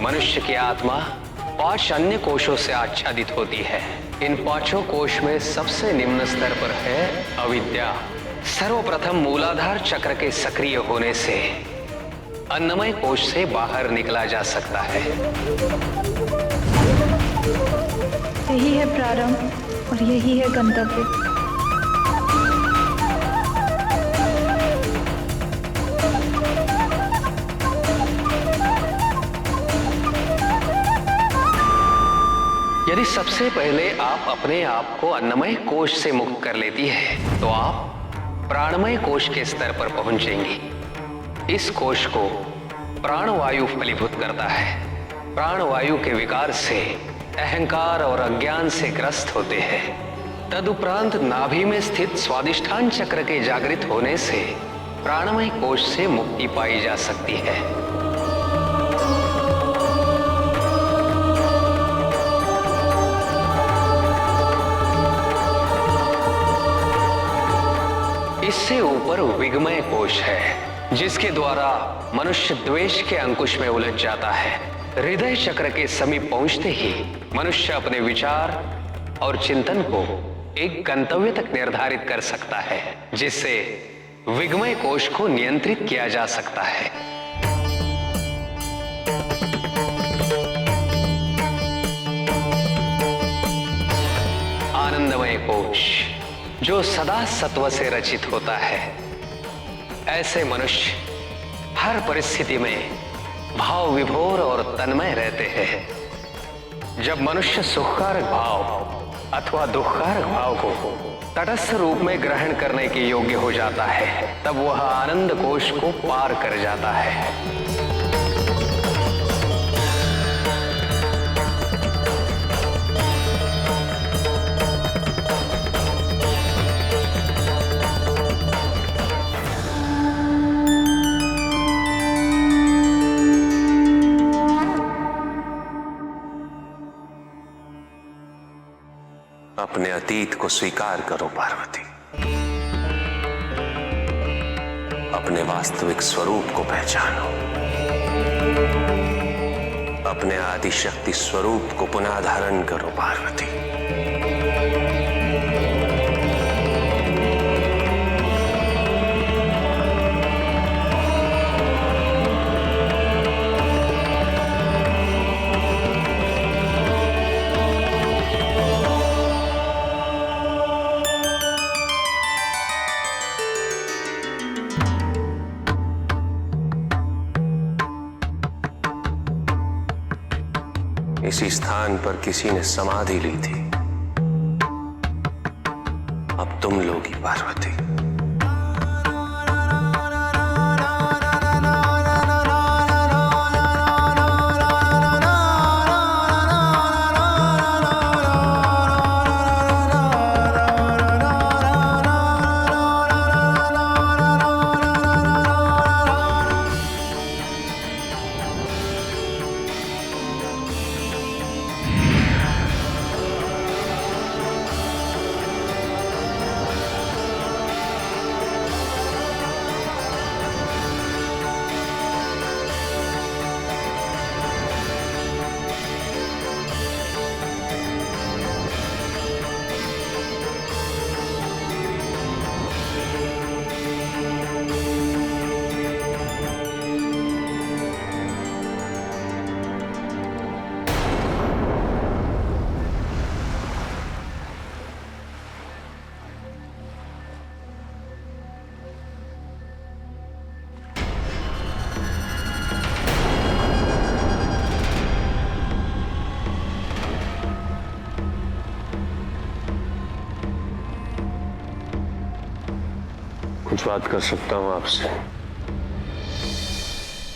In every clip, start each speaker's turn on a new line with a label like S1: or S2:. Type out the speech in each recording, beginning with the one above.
S1: मनुष्य की आत्मा 5 अन्य कोशों से आच्छादित होती है। इन 5 कोश में सबसे निम्न स्तर पर है अविद्या। सर्वप्रथम मूलाधार चक्र के सक्रिय होने से अन्नमय कोश से बाहर निकला जा सकता है।
S2: यही है प्रारंभ और यही है गंतव्य।
S1: यदि सबसे पहले आप अपने आप को अन्नमय कोश से मुक्त कर लेती है तो आप प्राणमय कोश के स्तर पर पहुंचेंगी। इस कोश को प्राणवायु फलीभूत करता है। प्राणवायु के विकार से अहंकार और अज्ञान से ग्रस्त होते हैं। तदुपरांत नाभि में स्थित स्वादिष्ठान चक्र के जागृत होने से प्राणमय कोश से मुक्ति पाई जा सकती है। इससे ऊपर विगमय कोश है, जिसके द्वारा मनुष्य द्वेष के अंकुश में उलझ जाता है। हृदय चक्र के समीप पहुंचते ही मनुष्य अपने विचार और चिंतन को एक गंतव्य तक निर्धारित कर सकता है, जिससे विगमय कोश को नियंत्रित किया जा सकता है। आनंदमय कोश जो सदा सत्व से रचित होता है। ऐसे मनुष्य हर परिस्थिति में भाव विभोर और तन्मय रहते हैं। जब मनुष्य सुखकारक भाव अथवा दुखकारक भाव को तटस्थ रूप में ग्रहण करने के योग्य हो जाता है, तब वह आनंद कोश को पार कर जाता है।
S3: अपने अतीत को स्वीकार करो पार्वती। अपने वास्तविक स्वरूप को पहचानो। अपने आदि शक्ति स्वरूप को पुनः धारण करो पार्वती। इसी स्थान पर किसी ने समाधि ली थी। अब तुम लोगी पार्वती। कुछ बात कर सकता हूं आपसे?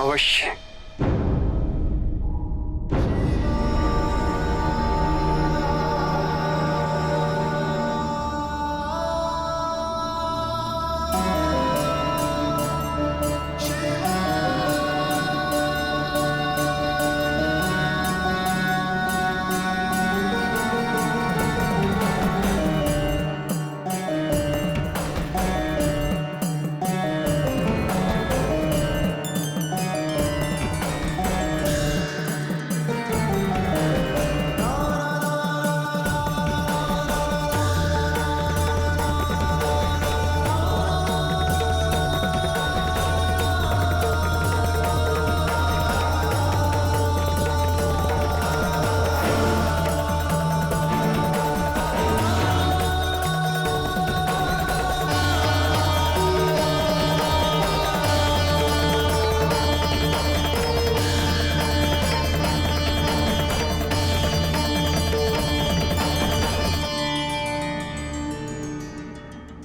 S1: अवश्य।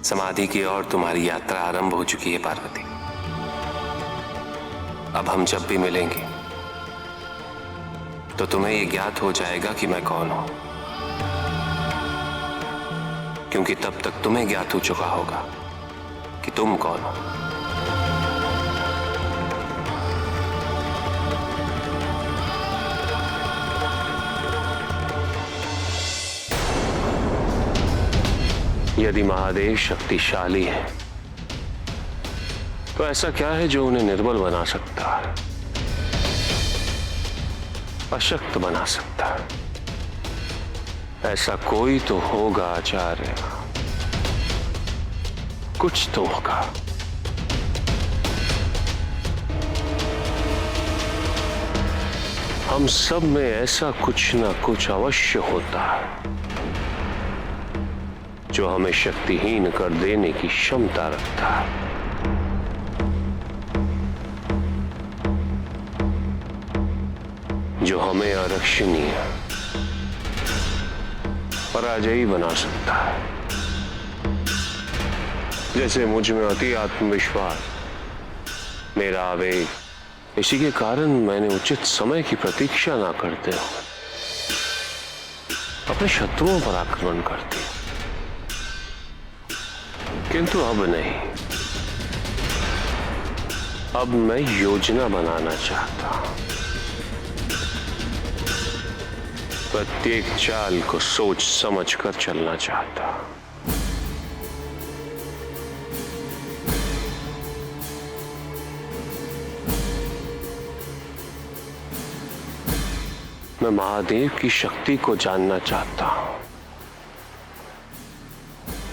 S3: समाधि की ओर तुम्हारी यात्रा आरंभ हो चुकी है पार्वती। अब हम जब भी मिलेंगे तो तुम्हें यह ज्ञात हो जाएगा कि मैं कौन हूं, क्योंकि तब तक तुम्हें ज्ञात हो चुका होगा कि तुम कौन हो। यदि महादेव शक्तिशाली है तो ऐसा क्या है जो उन्हें निर्बल बना सकता है, अशक्त बना सकता है? ऐसा कोई तो होगा आचार्य, कुछ तो होगा। हम सब में ऐसा कुछ ना कुछ अवश्य होता है जो हमें शक्तिहीन कर देने की क्षमता रखता है। जो हमें अरक्षणीय, पराजयी बना सकता है। जैसे मुझ में अति आत्मविश्वास, मेरा आवेग, इसी के कारण मैंने उचित समय की प्रतीक्षा ना करते हुए अपने शत्रुओं पर आक्रमण कर दिया। किंतु अब नहीं, अब मैं योजना बनाना चाहता हूं। प्रत्येक चाल को सोच समझ कर चलना चाहता हूं। मैं महादेव की शक्ति को जानना चाहता हूं,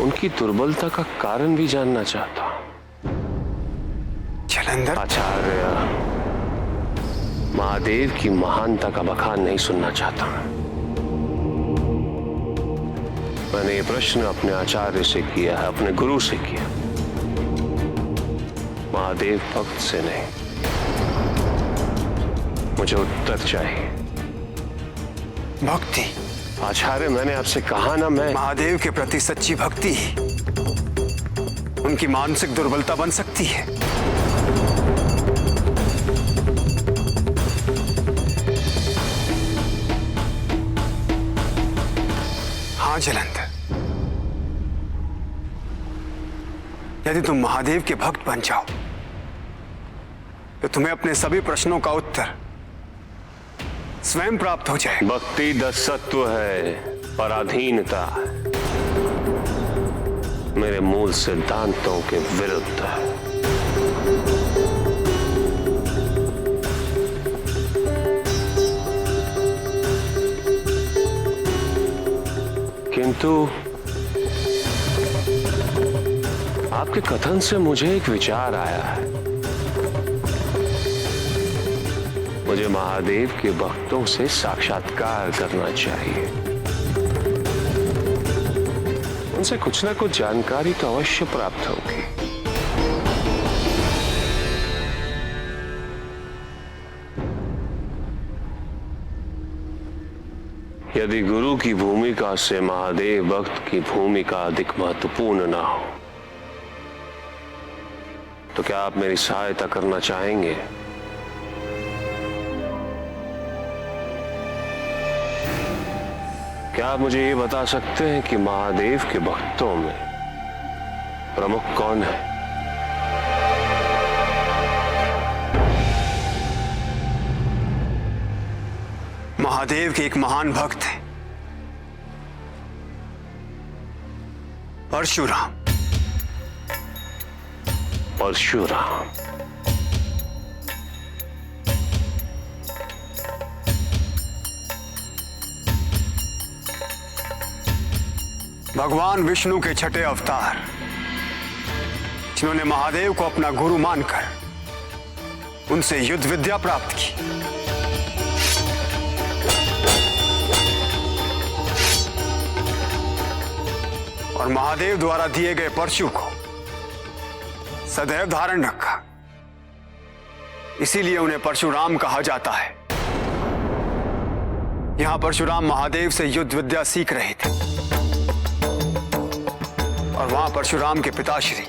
S3: उनकी दुर्बलता का कारण भी जानना चाहता हूं।
S4: जलंधर
S3: आचार्य, महादेव की महानता का बखान नहीं सुनना चाहता। मैंने ये प्रश्न अपने आचार्य से किया है, अपने गुरु से किया, महादेव भक्त से नहीं। मुझे उत्तर चाहिए।
S4: भक्ति?
S3: आचार्य, मैंने आपसे कहा ना, मैं
S4: महादेव के प्रति सच्ची भक्ति ही उनकी मानसिक दुर्बलता बन सकती है। हाँ जलंधर, यदि तुम महादेव के भक्त बन जाओ तो तुम्हें अपने सभी प्रश्नों का उत्तर स्वयं प्राप्त हो जाए।
S3: भक्ति दसत्व है, पराधीनता मेरे मूल सिद्धांतों के विरुद्ध है। किंतु आपके कथन से मुझे एक विचार आया है। मुझे महादेव के भक्तों से साक्षात्कार करना चाहिए। उनसे कुछ ना कुछ जानकारी तो अवश्य प्राप्त होगी। यदि गुरु की भूमिका से महादेव भक्त की भूमिका अधिक महत्वपूर्ण ना हो तो क्या आप मेरी सहायता करना चाहेंगे? क्या आप मुझे ये बता सकते हैं कि महादेव के भक्तों में प्रमुख कौन है?
S4: महादेव के एक महान भक्त हैं, परशुराम।
S3: परशुराम?
S4: भगवान विष्णु के छठे अवतार, जिन्होंने महादेव को अपना गुरु मानकर उनसे युद्ध विद्या प्राप्त की। और महादेव द्वारा दिए गए परशु को सदैव धारण रखा। इसीलिए उन्हें परशुराम कहा जाता है। यहां परशुराम महादेव से युद्ध विद्या सीख रहे थे और और वहां परशुराम के पिताश्री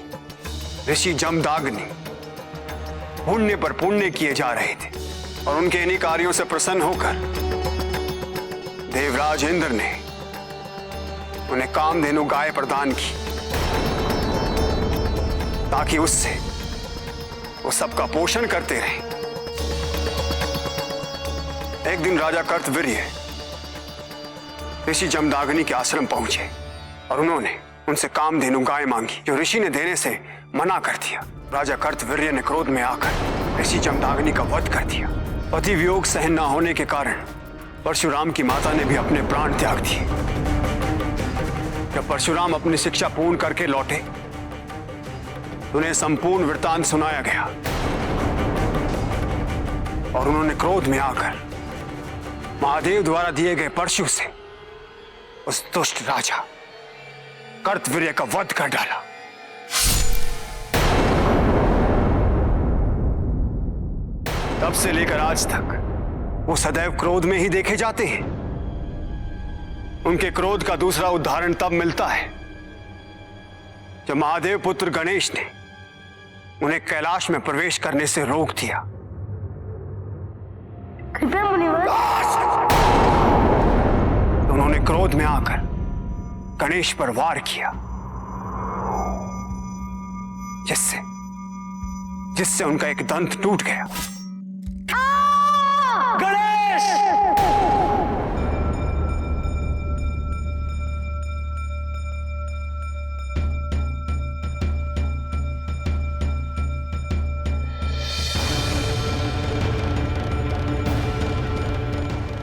S4: ऋषि जमदाग्नि पुण्य पर पुण्य किए जा रहे थे और उनके इन्हीं कार्यों से प्रसन्न होकर देवराज इंद्र ने उन्हें कामधेनु गाय प्रदान की ताकि उससे वो सबका पोषण करते रहें। एक दिन राजा कर्तवीर्य ऋषि जमदाग्नि के आश्रम पहुंचे और उन्होंने उनसे कामधेनु गाय मांगी, जो ऋषि ने देने से मना कर दिया। राजा कर्तवीर्य ने क्रोध में आकर ऋषि जमदाग्नि का वध कर दिया। पति वियोग सहन न होने के कारण परशुराम की माता ने भी अपने प्राण त्याग दिए। जब परशुराम अपनी शिक्षा पूर्ण करके लौटे, उन्हें संपूर्ण वृत्तांत सुनाया गया और उन्होंने क्रोध में आकर महादेव द्वारा दिए गए परशु से उस दुष्ट राजा कर्तवीर्य का वध कर डाला। तब से लेकर आज तक वो सदैव क्रोध में ही देखे जाते हैं। उनके क्रोध का दूसरा उदाहरण तब मिलता है जब महादेव पुत्र गणेश ने उन्हें कैलाश में प्रवेश करने से रोक दिया।
S5: कृपया मुनिवर।
S4: तो उन्होंने क्रोध में आकर गणेश पर वार किया, जिससे उनका एक दंत टूट गया। गणेश!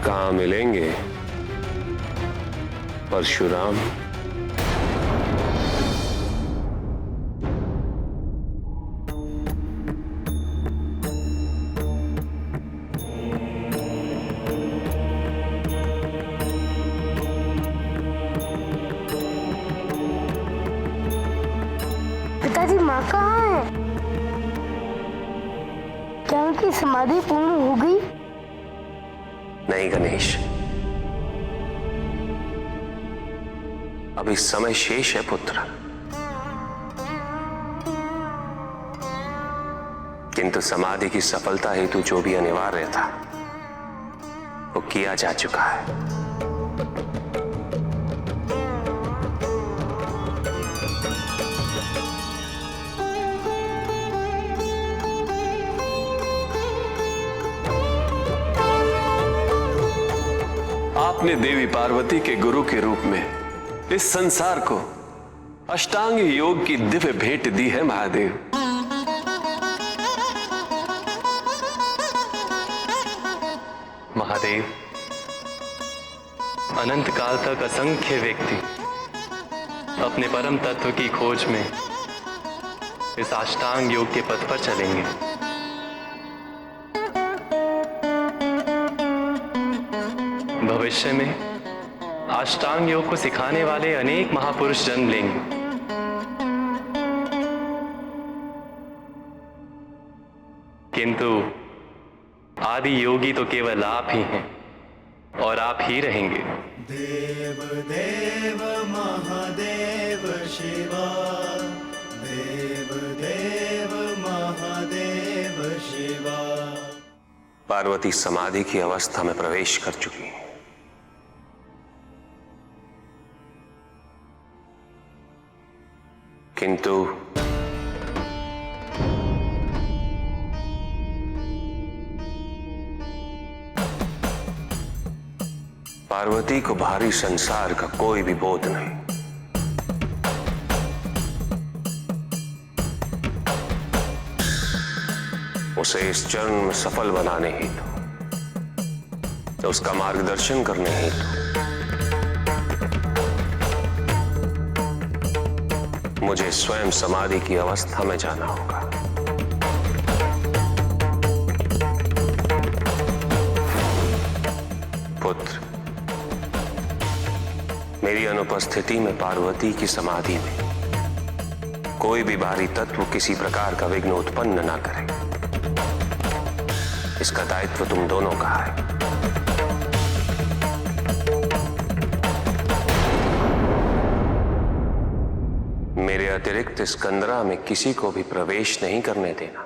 S3: कहाँ मिलेंगे परशुराम?
S5: पिताजी, माँ कहाँ है? क्या उनकी समाधि पूर्ण हो गई?
S3: नहीं गणेश, अभी समय शेष है पुत्र। किंतु समाधि की सफलता हेतु जो भी अनिवार्य था वो किया जा चुका है।
S6: आपने देवी पार्वती के गुरु के रूप में इस संसार को अष्टांग योग की दिव्य भेंट दी है महादेव।
S7: महादेव, अनंत काल तक असंख्य व्यक्ति अपने परम तत्व की खोज में इस अष्टांग योग के पथ पर चलेंगे। भविष्य में अष्टांग योग को सिखाने वाले अनेक महापुरुष जन्म लेंगे। किंतु आदि योगी तो केवल आप ही हैं और आप ही रहेंगे।
S8: देव देव महादेव शिवा, देव देव महादेव शिवा।
S3: पार्वती समाधि की अवस्था में प्रवेश कर चुकी है। किंतु पार्वती को भारी संसार का कोई भी बोध नहीं। उसे इस चरण में सफल बनाने हेतु, तो उसका मार्गदर्शन करने हेतु मुझे स्वयं समाधि की अवस्था में जाना होगा। पुत्र, मेरी अनुपस्थिति में पार्वती की समाधि में कोई भी बाहरी तत्व किसी प्रकार का विघ्न उत्पन्न ना करे, इसका दायित्व तुम दोनों का है। मेरे अतिरिक्त इस कंदरा में किसी को भी प्रवेश नहीं करने देना।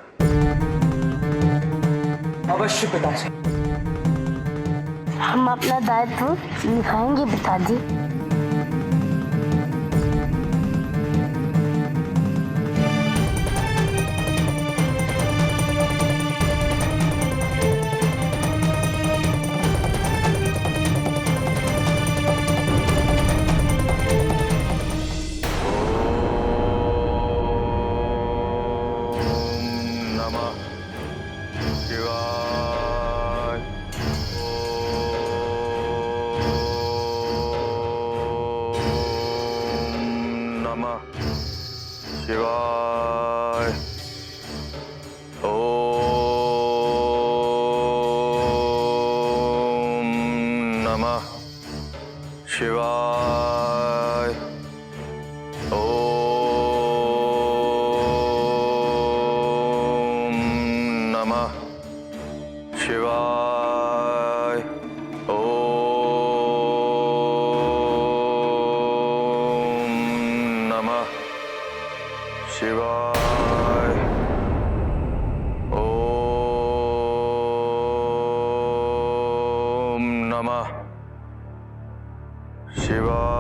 S9: अवश्य पिताजी।
S5: हम अपना दायित्व निभाएंगे पिताजी।
S7: शिवाय। ओम नमः शिवाय। ओम नमः शिवाय। ओम नमः शिवाय। ओम नमः शिवाय।